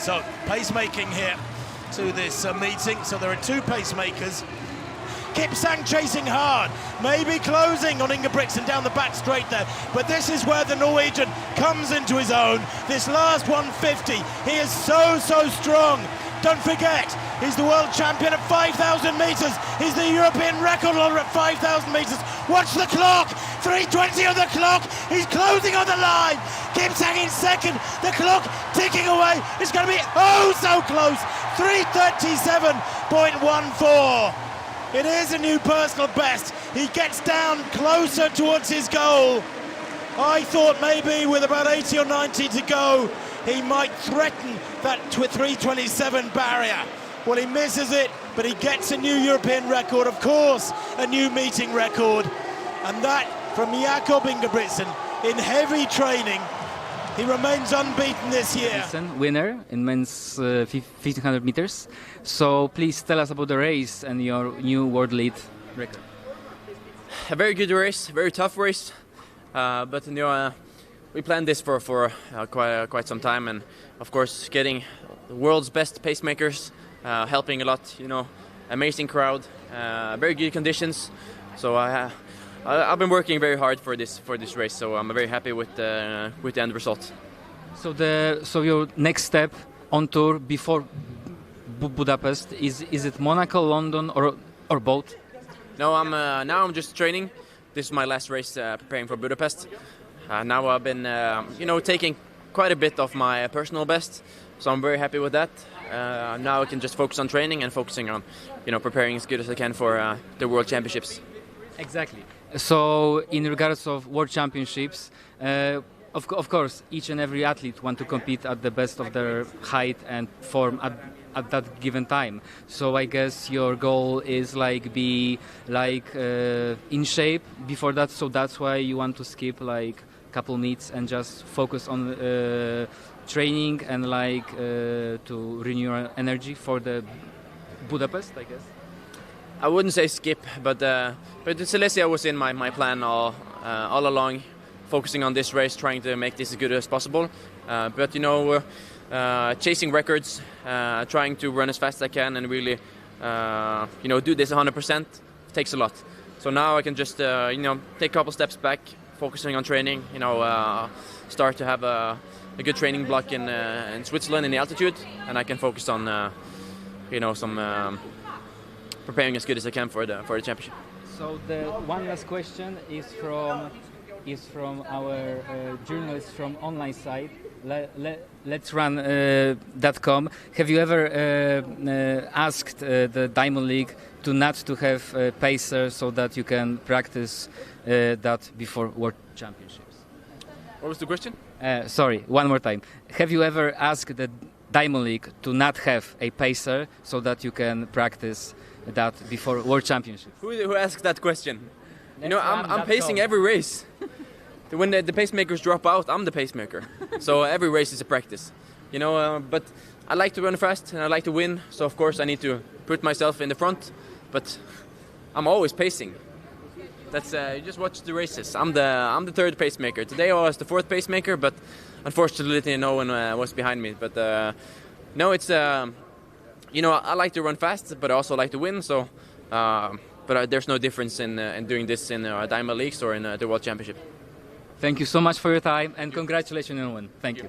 So pacemaking here to this meeting. So there are two pacemakers. Kipsang chasing hard, maybe closing on Ingebrigtsen down the back straight there. But this is where the Norwegian comes into his own. This last 150, he is so strong. Don't forget, he's the world champion at 5,000 metres. He's the European record holder at 5,000 metres. Watch the clock, 3:20 on the clock. He's closing on the line. Kipsang in second, the clock ticking away. It's going to be oh so close, 3:37.14. It is a new personal best. He gets down closer towards his goal. I thought maybe with about 80 or 90 to go, he might threaten that 3:27 barrier. Well, he misses it, but he gets a new European record, of course, a new meeting record. And that from Jakob Ingebrigtsen in heavy training. He remains unbeaten this year. Winner in men's 1500 meters. So please tell us about the race and your new world lead record. A very good race, very tough race, but we planned this for quite some time, and of course getting the world's best pacemakers helping a lot. Amazing crowd, very good conditions. So I've been working very hard for this race, so I'm very happy with the end result. So your next step on tour before Budapest is it Monaco, London, or both? No, I'm just training. This is my last race preparing for Budapest. Now I've been taking quite a bit of my personal best, so I'm very happy with that. Now I can just focus on training and focusing on preparing as good as I can for the World Championships. Exactly. So in regards of World Championships, of course each and every athlete want to compete at the best of their height and form at that given time. So I guess your goal is be in shape before that, so that's why you want to skip couple meets and just focus on training and to renew your energy for the Budapest, I guess. I wouldn't say skip, but the Silesia was in my plan all along, focusing on this race, trying to make this as good as possible. But chasing records, trying to run as fast as I can, and really do this 100% takes a lot. So now I can just take a couple steps back, focusing on training. Start to have a good training block in Switzerland in the altitude, and I can focus on some. Preparing as good as I can for the championship. So the one last question is from our journalist from online site. Let's run.com. Have you ever asked the Diamond League not to have a pacer so that you can practice that before World Championships? What was the question? Sorry, one more time. Have you ever asked the Diamond League to not have a pacer so that you can practice that before World Championships? Who asked that question? I'm pacing every race. When the pacemakers drop out, I'm the pacemaker. So every race is a practice. But I like to run fast and I like to win. So of course I need to put myself in the front. But I'm always pacing. That's you just watch the races. I'm the third pacemaker. Today I was the fourth pacemaker, but unfortunately no one was behind me. But no, it's. I like to run fast, but I also like to win. So, but there's no difference in doing this in Diamond Leagues or in the World Championship. Thank you so much for your time, and congratulations on win. Thank you.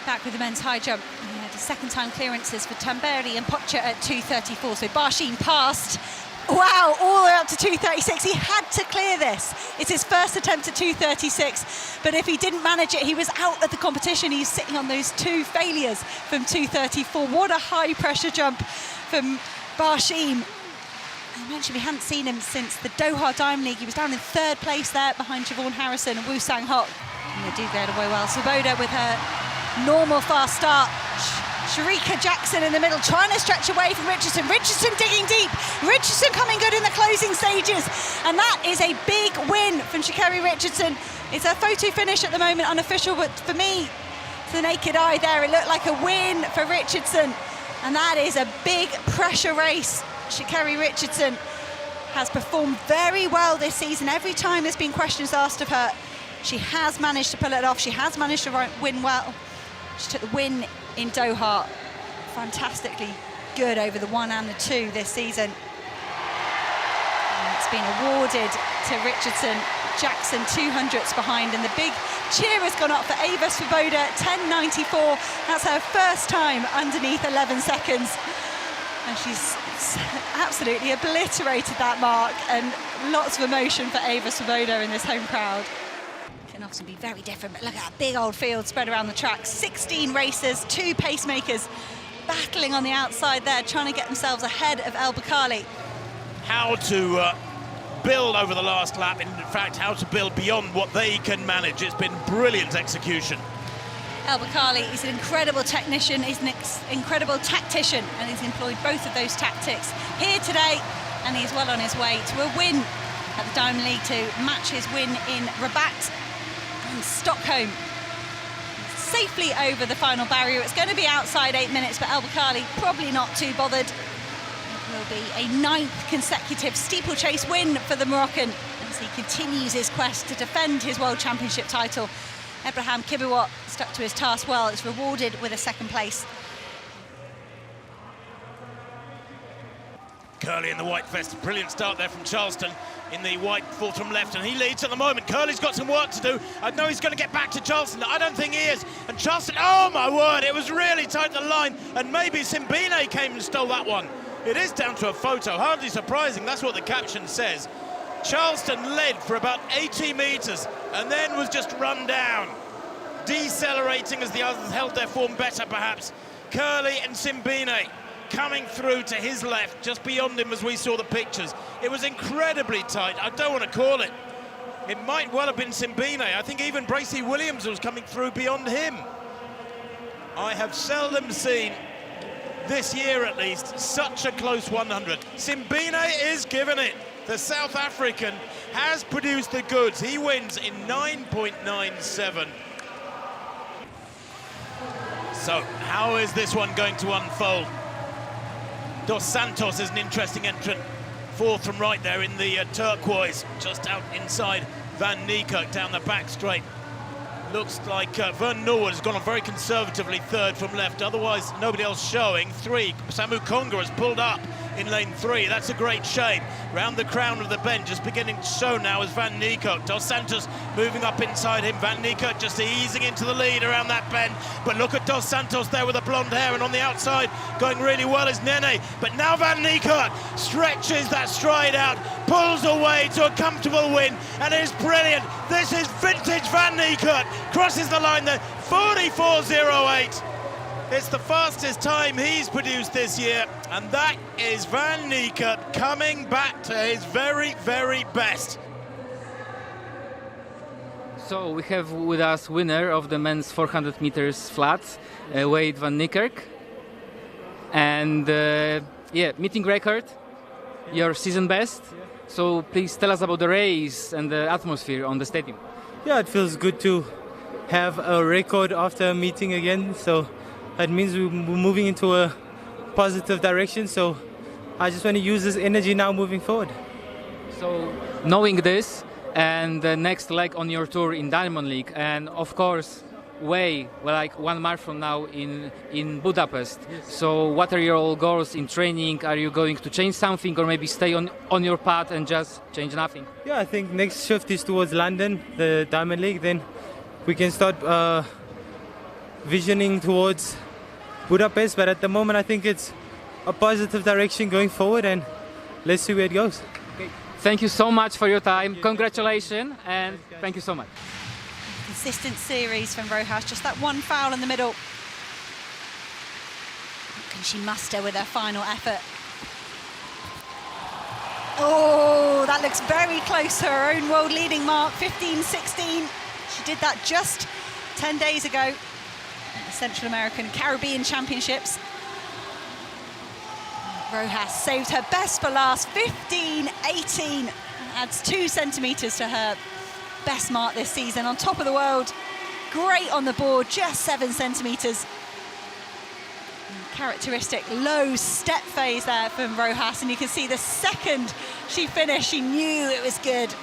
Back with the men's high jump. He had his second-time clearances for Tamberi and Pocher at 2:34. So Barshin passed. Wow, all the way up to 2:36. He had to clear this. It's his first attempt at 2:36. But if he didn't manage it, he was out of the competition. He's sitting on those two failures from 2:34. What a high-pressure jump from Barshin. I mentioned we hadn't seen him since the Doha Diamond League. He was down in third place there behind Siobhan Harrison and Woo Sang-hok. And they do get away well. Svoboda with her normal fast start. Sharika Jackson in the middle, trying to stretch away from Richardson. Richardson digging deep. Richardson coming good in the closing stages. And that is a big win from Sha'Carri Richardson. It's a photo finish at the moment, unofficial, but for me, to the naked eye there, it looked like a win for Richardson. And that is a big pressure race. Sha'Carri Richardson has performed very well this season. Every time there's been questions asked of her, She has managed to pull it off. She has managed to win well. She took the win in Doha. Fantastically good over the 1 and the 2 this season. And it's been awarded to Richardson. Jackson 200ths behind, and the big cheer has gone up for Ava Svoboda, 10.94. That's her first time underneath 11 seconds. And she's absolutely obliterated that mark, and lots of emotion for Ava Svoboda in this home crowd. Can often be very different, but look at that big old field spread around the track. 16 racers, 2 pacemakers battling on the outside there, trying to get themselves ahead of El Bakkali. How to build over the last lap, in fact, how to build beyond what they can manage. It's been brilliant execution. El Bakkali is an incredible technician, he's an incredible tactician, and he's employed both of those tactics here today, and he's well on his way to a win at the Diamond League to match his win in Rabat and Stockholm. Safely over the final barrier. It's going to be outside 8 minutes, but El Bakkali probably not too bothered. It will be a 9th consecutive steeplechase win for the Moroccan as he continues his quest to defend his World Championship title. Ebrahim Kibiwot stuck to his task well. It's rewarded with a 2nd place. Curly in the white vest, brilliant start there from Charleston in the white full from left, and he leads at the moment. Curly's got some work to do. I know he's going to get back to Charleston. I don't think he is. And Charleston, oh my word, it was really tight to the line, and maybe Simbine came and stole that one. It is down to a photo, hardly surprising, that's what the caption says. Charleston led for about 80 metres and then was just run down, decelerating as the others held their form better perhaps. Curly and Simbine coming through to his left, just beyond him as we saw the pictures. It was incredibly tight. I don't want to call it. It might well have been Simbine. I think even Bracey Williams was coming through beyond him. I have seldom seen, this year at least, such a close 100. Simbine is giving it. The South African has produced the goods. He wins in 9.97. So how is this one going to unfold? Dos Santos is an interesting entrant, 4th from right there in the turquoise, just out inside Van Niekerk down the back straight. Looks like Vern Norwood has gone on very conservatively 3rd from left, otherwise nobody else showing. 3, Samu Conga has pulled up in lane 3, that's a great shame. Round the crown of the bend, just beginning to show now is Van Niekerk. Dos Santos moving up inside him, Van Niekerk just easing into the lead around that bend. But look at Dos Santos there with the blonde hair, and on the outside going really well is Nene. But now Van Niekerk stretches that stride out, pulls away to a comfortable win, and it is brilliant. This is vintage Van Niekerk, crosses the line there, 44.08. It's the fastest time he's produced this year, and that is Van Niekerk coming back to his very, very best. So we have with us winner of the men's 400 meters flat, Wade Van Niekerk. And meeting record, your season best. So please tell us about the race and the atmosphere on the stadium. Yeah, it feels good to have a record after a meeting again. So that means we're moving into a positive direction. So I just want to use this energy now moving forward. So knowing this and the next leg on your tour in Diamond League, and of course like 1 month from now in Budapest. Yes. So what are your goals in training? Are you going to change something, or maybe stay on your path and just change nothing? Yeah, I think next shift is towards London, the Diamond League. Then we can start visioning towards Budapest, but at the moment I think it's a positive direction going forward, and let's see where it goes. Okay. Thank you so much for your time. Congratulations, and thank you so much. Consistent series from Rojas, just that one foul in the middle. What can she muster with her final effort? Oh, that looks very close to her own world leading mark, 15.16. She did that just 10 days ago at the Central American Caribbean Championships. Rojas saved her best for last, 15.18, adds 2 centimetres to her best mark this season. On top of the world, great on the board, just 7 centimetres. Characteristic low step phase there from Rojas, and you can see the second she finished, she knew it was good.